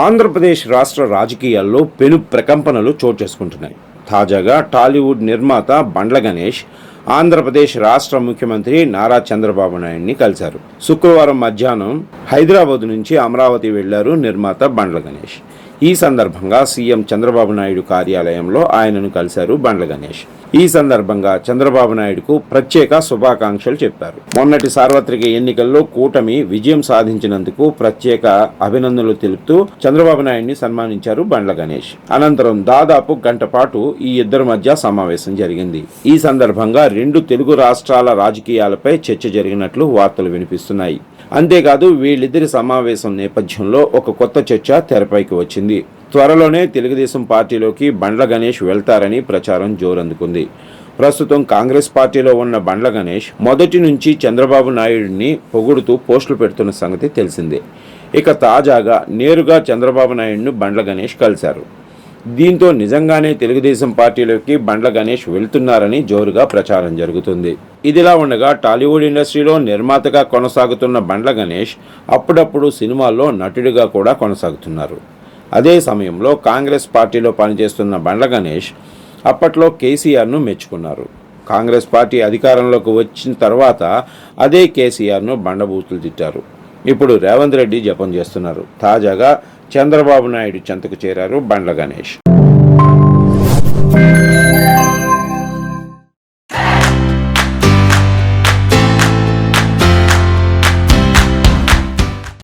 ఆంధ్రప్రదేశ్ రాష్ట్ర రాజకీయాల్లో పెను ప్రకంపనలు చోటు చేసుకుంటున్నాయి. తాజాగా టాలీవుడ్ నిర్మాత బండ్ల గణేష్ ఆంధ్రప్రదేశ్ రాష్ట్ర ముఖ్యమంత్రి నారా చంద్రబాబు నాయుడిని కలిశారు. శుక్రవారం మధ్యాహ్నం హైదరాబాద్ నుంచి అమరావతి వెళ్లారు నిర్మాత బండ్ల గణేష్. ఈ సందర్భంగా సీఎం చంద్రబాబు నాయుడు కార్యాలయంలో ఆయనను కలిశారు బండ్ల గణేష్. ఈ సందర్భంగా చంద్రబాబు నాయుడుకు ప్రత్యేక శుభాకాంక్షలు చెప్పారు. మొన్నటి సార్వత్రిక ఎన్నికల్లో కూటమి విజయం సాధించినందుకు ప్రత్యేక అభినందనలు తెలుపుతూ చంద్రబాబు నాయుడిని సన్మానించారు బండ్ల గణేష్. అనంతరం దాదాపు గంట పాటు ఈ ఇద్దరి మధ్య సమావేశం జరిగింది. ఈ సందర్భంగా రెండు తెలుగు రాష్ట్రాల రాజకీయాలపై చర్చ జరిగినట్లు వార్తలు వినిపిస్తున్నాయి. అంతేకాదు వీళ్ళిద్దరి సమావేశం నేపథ్యంలో ఒక కొత్త చర్చ తెరపైకి వచ్చింది. త్వరలోనే తెలుగుదేశం పార్టీలోకి బండ్ల గణేష్ వెళ్తారని ప్రచారం జోరందుకుంది. ప్రస్తుతం కాంగ్రెస్ పార్టీలో ఉన్న బండ్ల గణేష్ మొదటి నుంచి చంద్రబాబు నాయుడిని పొగుడుతూ పోస్టులు పెడుతున్న సంగతి తెలిసిందే. ఇక తాజాగా నేరుగా చంద్రబాబు నాయుడును బండ్ల గణేష్ కలిశారు. దీంతో నిజంగానే తెలుగుదేశం పార్టీలోకి బండ్ల గణేష్ వెళ్తున్నారని జోరుగా ప్రచారం జరుగుతుంది. ఇదిలా ఉండగా టాలీవుడ్ ఇండస్ట్రీలో నిర్మాతగా కొనసాగుతున్న బండ్ల గణేష్ అప్పుడప్పుడు సినిమాల్లో నటుడిగా కూడా కొనసాగుతున్నారు. అదే సమయంలో కాంగ్రెస్ పార్టీలో పనిచేస్తున్న బండ్ల గణేష్ అప్పట్లో కేసీఆర్ను మెచ్చుకున్నారు. కాంగ్రెస్ పార్టీ అధికారంలోకి వచ్చిన తర్వాత అదే కేసీఆర్ను బండబూతులు తిట్టారు. ఇప్పుడు రేవంత్ రెడ్డి జపం చేస్తున్నారు. తాజాగా చంద్రబాబు నాయుడు చెంతకు చేరారు బండ్ల గణేష్.